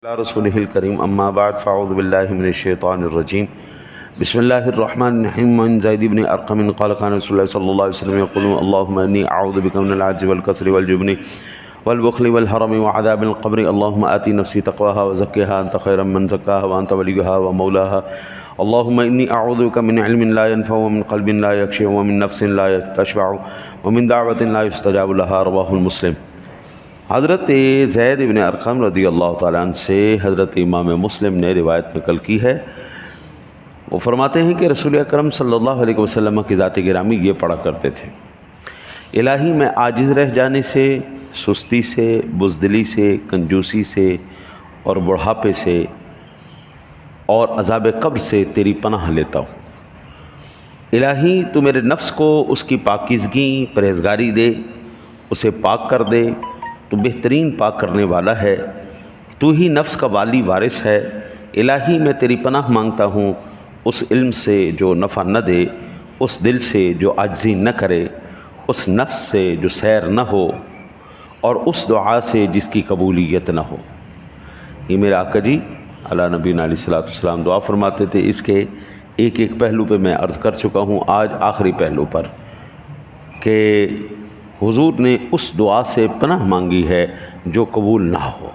على رسوله الكريم أما بعد فأعوذ بالله من الشيطان الرجيم بسم الله الرحمن الرحيم من زيد بن أرقم قال كان رسول الله صلى الله عليه وسلم يقول اللهم إني أعوذ بك من العجز والكسل والجبن والبخل والهرم وعذاب القبر اللهم آتي نفسي تقواها وزكها أنت خير من زكاها وأنت وليها ومولاها اللهم إني أعوذ بك من علم لا ينفع ومن قلب لا يخشع ومن نفس لا تشبع ومن دعوة لا يستجاب لها رواه المسلم۔ حضرت زید بن ارقم رضی اللہ تعالیٰ عنہ سے حضرت امام مسلم نے روایت نقل کی ہے۔ وہ فرماتے ہیں کہ رسول اکرم صلی اللہ علیہ وسلم کی ذات گرامی یہ پڑھا کرتے تھے: الہی میں عاجز رہ جانے سے، سستی سے، بزدلی سے، کنجوسی سے اور بڑھاپے سے اور عذاب قبر سے تیری پناہ لیتا ہوں۔ الہی تو میرے نفس کو اس کی پاکیزگی، پرہیزگاری دے، اسے پاک کر دے۔ تو بہترین پاک کرنے والا ہے، تو ہی نفس کا والی وارث ہے۔ الہی میں تیری پناہ مانگتا ہوں اس علم سے جو نفع نہ دے، اس دل سے جو عاجزی نہ کرے، اس نفس سے جو سیر نہ ہو، اور اس دعا سے جس کی قبولیت نہ ہو۔ یہ میرے آقا جی علی نبینا علیہ الصلوۃ والسلام دعا فرماتے تھے۔ اس کے ایک ایک پہلو پہ میں عرض کر چکا ہوں، آج آخری پہلو پر کہ حضور نے اس دعا سے پناہ مانگی ہے جو قبول نہ ہو۔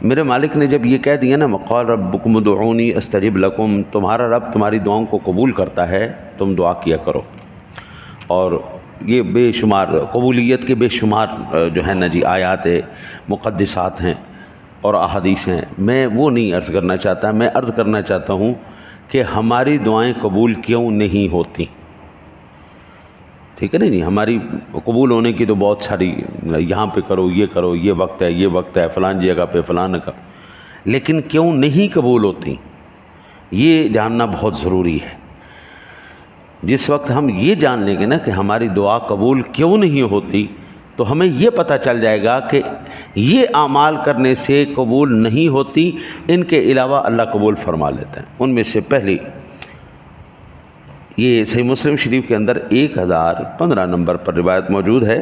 میرے مالک نے جب یہ کہہ دیا نا وقال ربکم ادعونی استجب لکم، تمہارا رب تمہاری دعاؤں کو قبول کرتا ہے، تم دعا کیا کرو۔ اور یہ بے شمار قبولیت کے بے شمار جو ہے نا جی آیات مقدسات ہیں اور احادیث ہیں۔ میں وہ نہیں عرض کرنا چاہتا، میں عرض کرنا چاہتا ہوں کہ ہماری دعائیں قبول کیوں نہیں ہوتی۔ ٹھیک ہے نا جی، ہماری قبول ہونے کی تو بہت ساری، یہاں پہ کرو، یہ وقت ہے، یہ وقت ہے، فلان جگہ پہ فلان کا، لیکن کیوں نہیں قبول ہوتی یہ جاننا بہت ضروری ہے۔ جس وقت ہم یہ جان لیں گے نا کہ ہماری دعا قبول کیوں نہیں ہوتی، تو ہمیں یہ پتہ چل جائے گا کہ یہ اعمال کرنے سے قبول نہیں ہوتی، ان کے علاوہ اللہ قبول فرما لیتا ہے۔ ان میں سے پہلی یہ صحیح مسلم شریف کے اندر 1015 نمبر پر روایت موجود ہے: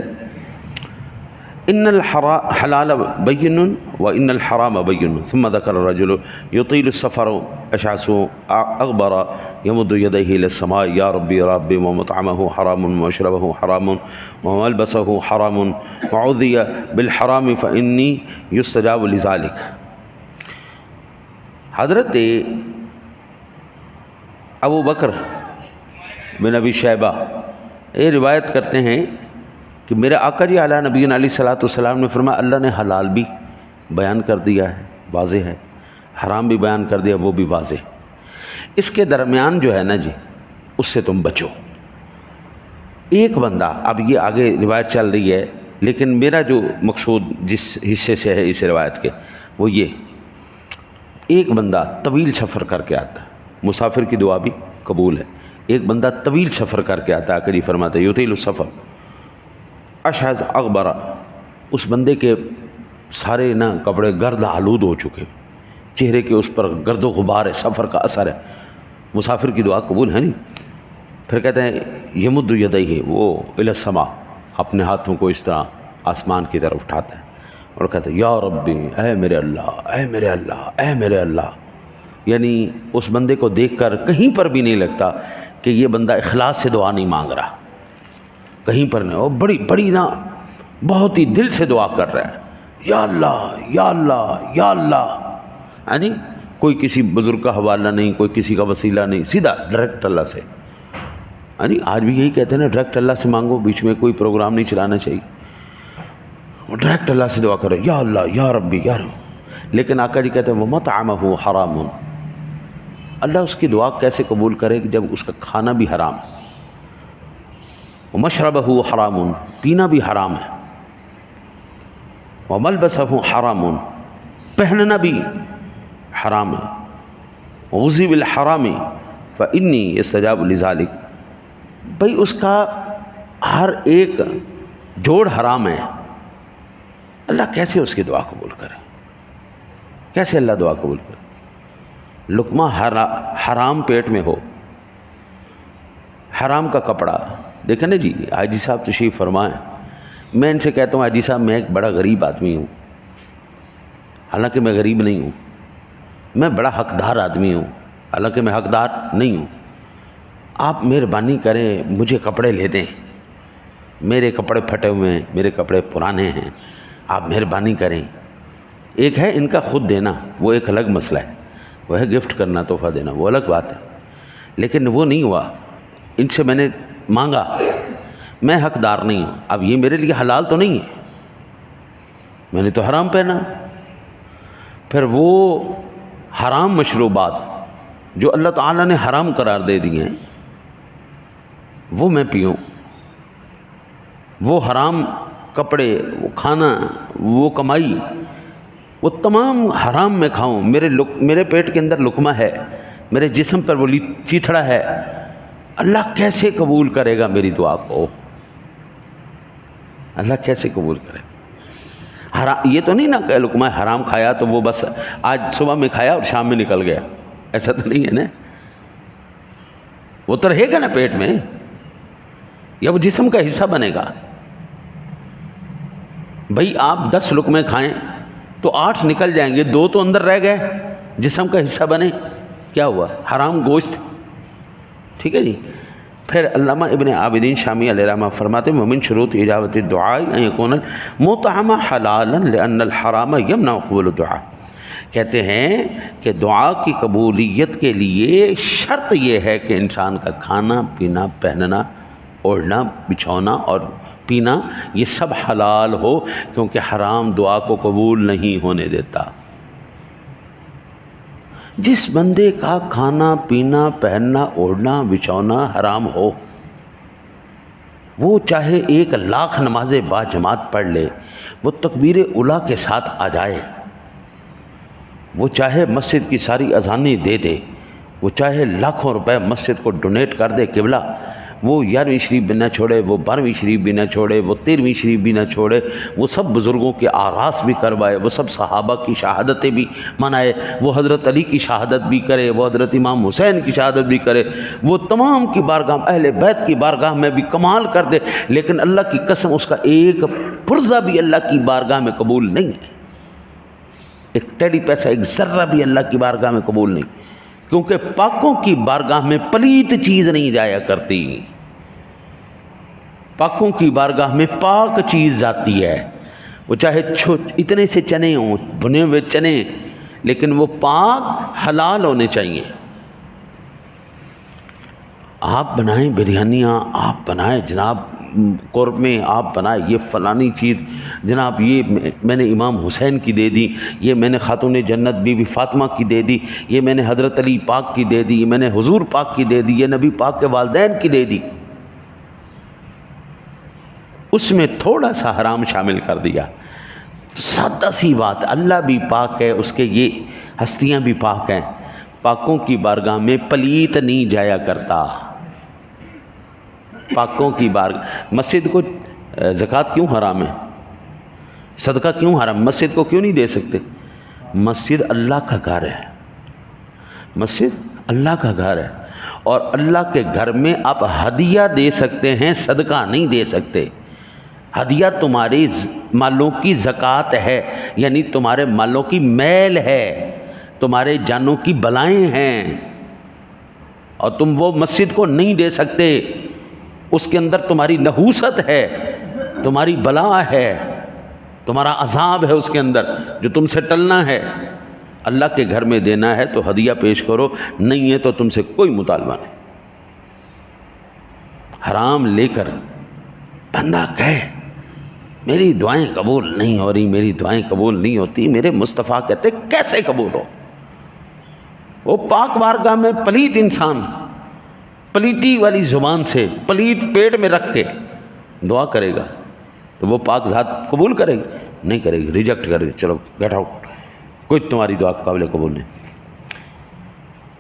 ان الحلال بین و ان الحرام بین ثم ذکر الرجل یطیل السفر اشعث اغبر یمد یدیہ الی السماء یا ربی رب ومطعمہ حرام ومشربہ حرام وملبسہ حرام وعوذی بالحرام فانی یستجاب لذلک۔ حضرت ابو بکر بن ابی شیبہ یہ روایت کرتے ہیں کہ میرے آقا جی علیہ نبینا علیہ الصلوۃ والسلام نے فرمایا اللہ نے حلال بھی بیان کر دیا ہے، واضح ہے، حرام بھی بیان کر دیا، وہ بھی واضح۔ اس کے درمیان جو ہے نا جی اس سے تم بچو۔ ایک بندہ، اب یہ آگے روایت چل رہی ہے لیکن میرا جو مقصود جس حصے سے ہے اس روایت کے وہ یہ: ایک بندہ طویل سفر کر کے آتا ہے، مسافر کی دعا بھی قبول ہے۔ ایک بندہ طویل سفر کر کے آتا ہے، آقا جی فرماتے یطیل السفر اشعث اغبر، اس بندے کے سارے نا کپڑے گرد آلود ہو چکے، چہرے کے اس پر گرد و غبار ہے، سفر کا اثر ہے، مسافر کی دعا قبول ہے نہیں۔ پھر کہتے ہیں یمد یدیہ، وہ الی السماء، اپنے ہاتھوں کو اس طرح آسمان کی طرف اٹھاتا ہے اور کہتا ہے یا ربی، اے میرے اللہ، اے میرے اللہ، اے میرے اللہ۔ یعنی اس بندے کو دیکھ کر کہیں پر بھی نہیں لگتا کہ یہ بندہ اخلاص سے دعا نہیں مانگ رہا، کہیں پر نہیں، وہ بڑی نا بہت ہی دل سے دعا کر رہا ہے، یا اللہ یا اللہ یا اللہ۔ یعنی کوئی کسی بزرگ کا حوالہ نہیں، کوئی کسی کا وسیلہ نہیں، سیدھا ڈائریکٹ اللہ سے۔ یعنی آج بھی یہی کہتے ہیں نا ڈائریکٹ اللہ سے مانگو، بیچ میں کوئی پروگرام نہیں چلانا چاہیے، وہ ڈائریکٹ اللہ سے دعا کرو، یا اللہ یا ربی یا رب۔ لیکن آقا جی کہتے ہیں وَمَطْعَمَهُ حَرَامٌ، اللہ اس کی دعا کیسے قبول کرے کہ جب اس کا کھانا بھی حرام ہے، وَمَشْرَبَهُ حَرَامٌ، پینا بھی حرام ہے، وَمَلْبَسَهُ حَرَامٌ، پہننا بھی حرام ہے، وَغُذِّيَ بِالْحَرَامِ فَإِنِّي يَسْتَجَابُ لِذَلِكَ۔ بھئی اس کا ہر ایک جوڑ حرام ہے، اللہ کیسے اس کی دعا قبول کرے؟ کیسے اللہ دعا قبول کرے؟ لقمہ حرام پیٹ میں ہو، حرام کا کپڑا، دیکھیں نا جی حاجی صاحب تشریف فرمائیں، میں ان سے کہتا ہوں حاجی صاحب میں ایک بڑا غریب آدمی ہوں، حالانکہ میں غریب نہیں ہوں، میں بڑا حقدار آدمی ہوں، حالانکہ میں حقدار نہیں ہوں، آپ مہربانی کریں مجھے کپڑے لے دیں، میرے کپڑے پھٹے ہوئے ہیں، میرے کپڑے پرانے ہیں، آپ مہربانی کریں۔ ایک ہے ان کا خود دینا، وہ ایک الگ مسئلہ ہے، وہ ہے گفٹ کرنا، تحفہ دینا، وہ الگ بات ہے، لیکن وہ نہیں ہوا، ان سے میں نے مانگا، میں حقدار نہیں ہوں، اب یہ میرے لیے حلال تو نہیں ہے، میں نے تو حرام پہنا، پھر وہ حرام مشروبات جو اللہ تعالیٰ نے حرام قرار دے دیے ہیں وہ میں پیوں، وہ حرام کپڑے، وہ کھانا، وہ کمائی، وہ تمام حرام میں کھاؤں، میرے پیٹ کے اندر لقمہ ہے، میرے جسم پر وہ چیتھڑا ہے، اللہ کیسے قبول کرے گا میری دعا کو؟ اللہ کیسے قبول کرے؟ یہ تو نہیں نا کہ لقمہ حرام کھایا تو وہ بس آج صبح میں کھایا اور شام میں نکل گیا، ایسا تو نہیں ہے نا، وہ تو رہے گا نا پیٹ میں، یا وہ جسم کا حصہ بنے گا۔ بھئی آپ 10 لقمے کھائیں تو 8 نکل جائیں گے، 2 تو اندر رہ گئے، جسم کا حصہ بنے، کیا ہوا؟ حرام گوشت، ٹھیک ہے جی۔ پھر علامہ ابن عابدین شامی علیہ رحمہ فرماتے ہیں ومن شروط اجابت الدعاء ان یکون المطعم حلالا لان الحرام یمنع قبول الدعاء، کہتے ہیں کہ دعا کی قبولیت کے لیے شرط یہ ہے کہ انسان کا کھانا پینا، پہننا، اوڑھنا، بچھونا اور پینا یہ سب حلال ہو، کیونکہ حرام دعا کو قبول نہیں ہونے دیتا۔ جس بندے کا کھانا پینا، پہننا، اوڑھنا، بچھونا حرام ہو، وہ چاہے 1,00,000 نمازیں با جماعت پڑھ لے، وہ تکبیر اولیٰ کے ساتھ آ جائے، وہ چاہے مسجد کی ساری اذانیں دے دے، وہ چاہے لاکھوں روپے مسجد کو ڈونیٹ کر دے قبلہ، وہ 11ویں شریف بھی نہ چھوڑے، وہ 12ویں شریف بھی نہ چھوڑے، وہ 13ویں شریف بھی نہ چھوڑے، وہ سب بزرگوں کے آراس بھی کروائے، وہ سب صحابہ کی شہادتیں بھی منائے، وہ حضرت علی کی شہادت بھی کرے، وہ حضرت امام حسین کی شہادت بھی کرے، وہ تمام کی بارگاہ، اہل بیت کی بارگاہ میں بھی کمال کر دے، لیکن اللہ کی قسم اس کا ایک پرزہ بھی اللہ کی بارگاہ میں قبول نہیں ہے، ایک ٹیڑی پیسہ، ایک ذرہ بھی اللہ کی بارگاہ میں قبول نہیں، کیونکہ پاکوں کی بارگاہ میں پلیت چیز نہیں جایا کرتی، پاکوں کی بارگاہ میں پاک چیز جاتی ہے، وہ چاہے اتنے سے چنے ہوں، بھنے ہوئے چنے، لیکن وہ پاک حلال ہونے چاہیے۔ آپ بنائیں بریانیاں، آپ بنائیں جناب قورمے، آپ بنائیں یہ فلانی چیز، جناب یہ میں نے امام حسین کی دے دی، یہ میں نے خاتون جنت بی بی فاطمہ کی دے دی، یہ میں نے حضرت علی پاک کی دے دی، یہ میں نے حضور پاک کی دے دی، یہ نبی پاک کے والدین کی دے دی، اس میں تھوڑا سا حرام شامل کر دیا، تو سادہ سی بات، اللہ بھی پاک ہے، اس کے یہ ہستیاں بھی پاک ہیں، پاکوں کی بارگاہ میں پلیت نہیں جایا کرتا، پاکوں کی بارگاہ۔ مسجد کو زکوٰۃ کیوں حرام ہے؟ صدقہ کیوں حرام؟ مسجد کو کیوں نہیں دے سکتے؟ مسجد اللہ کا گھر ہے، مسجد اللہ کا گھر ہے، اور اللہ کے گھر میں آپ ہدیہ دے سکتے ہیں، صدقہ نہیں دے سکتے۔ ہدیہ تمہاری مالوں کی زکوٰۃ ہے، یعنی تمہارے مالوں کی میل ہے، تمہارے جانوں کی بلائیں ہیں، اور تم وہ مسجد کو نہیں دے سکتے، اس کے اندر تمہاری نحوست ہے، تمہاری بلا ہے، تمہارا عذاب ہے اس کے اندر جو تم سے ٹلنا ہے۔ اللہ کے گھر میں دینا ہے تو ہدیہ پیش کرو، نہیں ہے تو تم سے کوئی مطالبہ نہیں۔ حرام لے کر بندہ کہے میری دعائیں قبول نہیں ہو رہی، میری دعائیں قبول نہیں ہوتی، میرے مصطفیٰ کہتے کیسے قبول ہو؟ وہ پاک بارگاہ میں پلیت انسان پلیتی والی زبان سے پلیت پیٹ میں رکھ کے دعا کرے گا تو وہ پاک ذات قبول کرے گی؟ نہیں کرے گی، ریجیکٹ کرے گی، چلو گیٹ آؤٹ، کوئی تمہاری دعا قابل قبول نہیں۔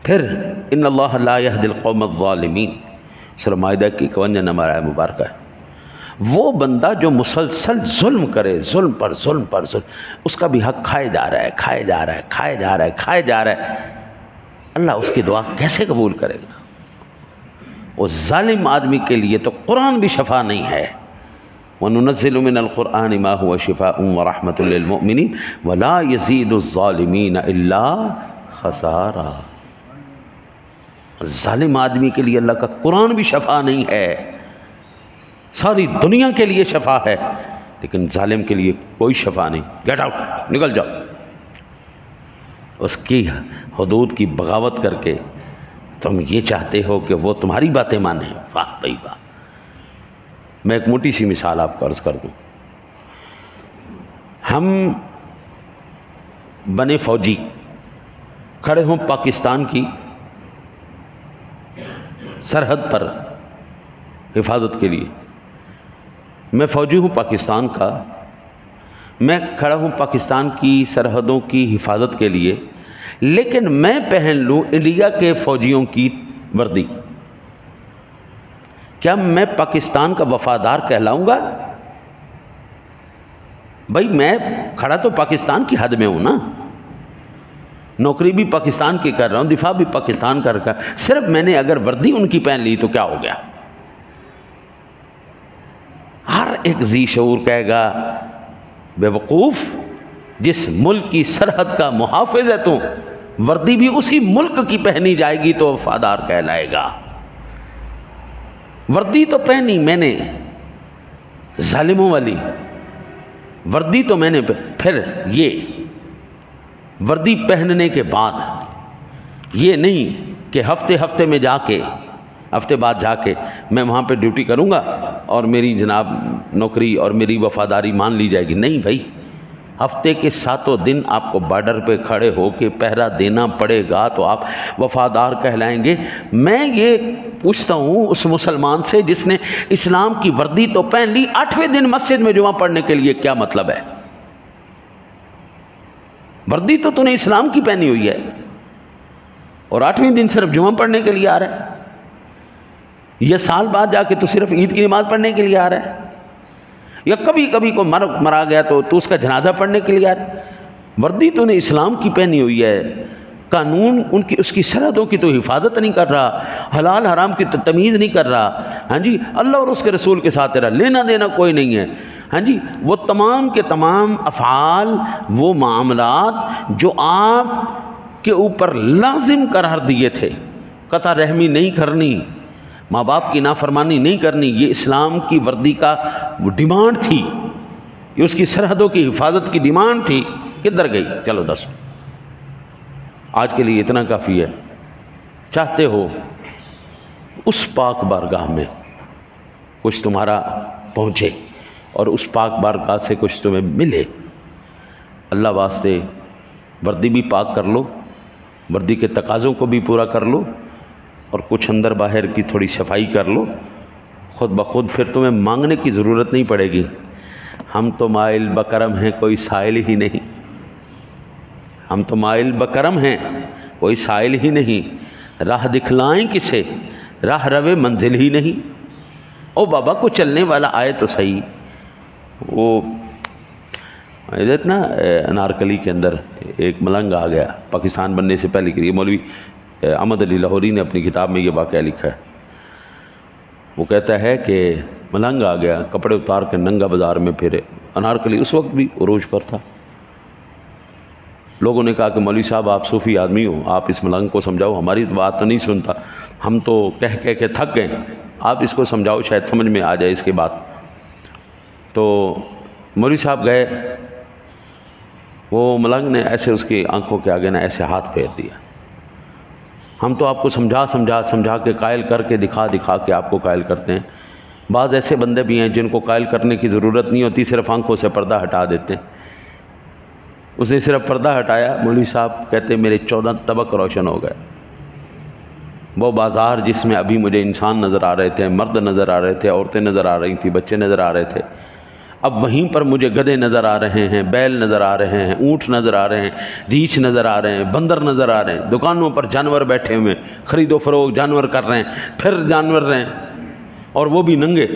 پھر ان اللہ لا یہدی القوم الظالمین، سورہ مائدہ کی 51 نمبر آیہ مبارکہ ہے، وہ بندہ جو مسلسل ظلم کرے، ظلم پر ظلم پر ظلم، اس کا بھی حق کھائے جا رہا ہے، کھائے جا رہا ہے، کھائے جا رہا ہے، کھائے جا رہا ہے، اللہ اس کی دعا کیسے قبول کرے گا؟ وہ ظالم آدمی کے لیے تو قرآن بھی شفا نہیں ہے، وَنُنَزِّلُ مِنَ الْقُرْآنِ مَا هُوَ شِفَاءٌ وَرَحْمَةٌ لِّلْمُؤْمِنِينَ وَلَا يَزِيدُ الظَّالِمِينَ إِلَّا خَسَارًا۔ ظالم آدمی کے لیے اللہ کا قرآن بھی شفا نہیں ہے، ساری دنیا کے لیے شفا ہے، لیکن ظالم کے لیے کوئی شفا نہیں۔ گیٹ آؤٹ، نکل جاؤ۔ اس کی حدود کی بغاوت کر کے تم یہ چاہتے ہو کہ وہ تمہاری باتیں مانیں، واہ بھائی واہ۔ میں ایک موٹی سی مثال آپ کو عرض کر دوں۔ ہم بنے فوجی، کھڑے ہوں پاکستان کی سرحد پر حفاظت کے لیے۔ میں فوجی ہوں پاکستان کا، میں کھڑا ہوں پاکستان کی سرحدوں کی حفاظت کے لیے، لیکن میں پہن لوں انڈیا کے فوجیوں کی وردی، کیا میں پاکستان کا وفادار کہلاؤں گا؟ بھائی میں کھڑا تو پاکستان کی حد میں ہوں نا، نوکری بھی پاکستان کی کر رہا ہوں، دفاع بھی پاکستان کا رکھا، صرف میں نے اگر وردی ان کی پہن لی تو کیا ہو گیا؟ ہر ایک ذی شعور کہے گا بے وقوف، جس ملک کی سرحد کا محافظ ہے تو وردی بھی اسی ملک کی پہنی جائے گی تو وفادار کہلائے گا۔ وردی تو پہنی میں نے ظالموں والی، وردی تو میں نے پھر یہ وردی پہننے کے بعد یہ نہیں کہ ہفتے میں جا کے ہفتے بعد جا کے میں وہاں پہ ڈیوٹی کروں گا اور میری جناب نوکری اور میری وفاداری مان لی جائے گی۔ نہیں بھائی، ہفتے کے 7 دن آپ کو بارڈر پہ کھڑے ہو کے پہرا دینا پڑے گا تو آپ وفادار کہلائیں گے۔ میں یہ پوچھتا ہوں اس مسلمان سے جس نے اسلام کی وردی تو پہن لی، 8ویں دن مسجد میں جمعہ پڑھنے کے لیے کیا مطلب ہے؟ وردی تو نے اسلام کی پہنی ہوئی ہے اور 8ویں دن صرف جمعہ پڑھنے کے لیے آ رہا ہے، یہ سال بعد جا کے تو صرف عید کی نماز پڑھنے کے لیے آ رہا ہے، یا کبھی کبھی کو مرا گیا تو اس کا جنازہ پڑھنے کے لیے آ رہا ہے۔ وردی تو نے اسلام کی پہنی ہوئی ہے، قانون اس کی سرحدوں کی تو حفاظت نہیں کر رہا، حلال حرام کی تو تمیز نہیں کر رہا، ہاں جی، اللہ اور اس کے رسول کے ساتھ تیرا لینا دینا کوئی نہیں ہے، ہاں جی، وہ تمام کے تمام افعال، وہ معاملات جو آپ کے اوپر لازم قرار دیے تھے، قطع رحمی نہیں کرنی، ماں باپ کی نافرمانی نہیں کرنی، یہ اسلام کی وردی کا ڈیمانڈ تھی، یہ اس کی سرحدوں کی حفاظت کی ڈیمانڈ تھی، کدھر گئی؟ چلو دس، آج کے لیے اتنا کافی ہے۔ چاہتے ہو اس پاک بارگاہ میں کچھ تمہارا پہنچے اور اس پاک بارگاہ سے کچھ تمہیں ملے، اللہ واسطے وردی بھی پاک کر لو، وردی کے تقاضوں کو بھی پورا کر لو، اور کچھ اندر باہر کی تھوڑی صفائی کر لو، خود بخود پھر تمہیں مانگنے کی ضرورت نہیں پڑے گی۔ ہم تو مائل بکرم ہیں، کوئی سائل ہی نہیں، ہم تو مائل بکرم ہیں، کوئی سائل ہی نہیں، راہ دکھلائیں کسے، راہ روے منزل ہی نہیں۔ او بابا کو چلنے والا آئے تو صحیح۔ وہ نا انارکلی کے اندر ایک ملنگ آ گیا پاکستان بننے سے پہلے کے لیے، مولوی احمد علی لاہوری نے اپنی کتاب میں یہ واقعہ لکھا ہے۔ وہ کہتا ہے کہ ملنگ آ گیا، کپڑے اتار کے ننگا بازار میں پھرے، انارکلی اس وقت بھی عروج پر تھا۔ لوگوں نے کہا کہ مولوی صاحب آپ صوفی آدمی ہو، آپ اس ملنگ کو سمجھاؤ، ہماری بات تو نہیں سنتا، ہم تو کہہ کے تھک گئے، آپ اس کو سمجھاؤ، شاید سمجھ میں آ جائے اس کے بعد۔ تو مولوی صاحب گئے، وہ ملنگ نے ایسے اس کی آنکھوں کے آگے نہ ایسے ہاتھ پھیر دیا، ہم تو آپ کو سمجھا کے قائل کر کے دکھا کے آپ کو قائل کرتے ہیں۔ بعض ایسے بندے بھی ہیں جن کو قائل کرنے کی ضرورت نہیں ہوتی، صرف آنکھوں سے پردہ ہٹا دیتے ہیں۔ اس نے صرف پردہ ہٹایا، مولوی صاحب کہتے میرے 14 طبق روشن ہو گئے۔ وہ بازار جس میں ابھی مجھے انسان نظر آ رہے تھے، مرد نظر آ رہے تھے، عورتیں نظر آ رہی تھیں، بچے نظر آ رہے تھے، اب وہیں پر مجھے گدھے نظر آ رہے ہیں، بیل نظر آ رہے ہیں، اونٹ نظر آ رہے ہیں، ریچھ نظر آ رہے ہیں، بندر نظر آ رہے ہیں، دکانوں پر جانور بیٹھے ہوئے، خرید و فروخت جانور کر رہے ہیں، پھر جانور رہے ہیں، اور وہ بھی ننگے۔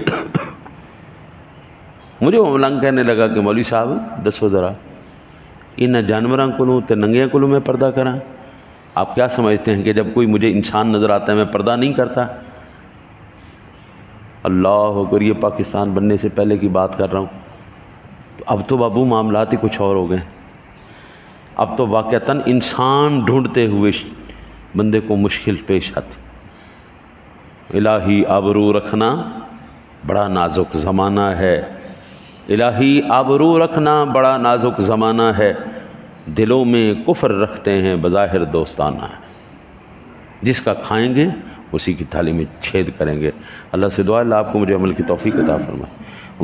مجھے وہ ملنگ کہنے لگا کہ مولوی صاحب دسو ذرا ان جانوراں کو تے ننگیاں کو میں پردہ کراں؟ آپ کیا سمجھتے ہیں کہ جب کوئی مجھے انسان نظر آتا ہے میں پردہ نہیں کرتا؟ اللہ اکبر، یہ پاکستان بننے سے پہلے کی بات کر رہا ہوں. اب تو بابو معاملات ہی کچھ اور ہو گئے. اب تو واقعتاً انسان ڈھونڈتے ہوئے بندے کو مشکل پیش آتی. الہی آبرو رکھنا بڑا نازک زمانہ ہے، الہی آبرو رکھنا بڑا نازک زمانہ ہے، دلوں میں کفر رکھتے ہیں بظاہر دوستانہ ہے، جس کا کھائیں گے اسی کی تھالی میں چھید کریں گے. اللہ سے دعا اللہ آپ کو مجھے عمل کی توفیق عطا فرمائے.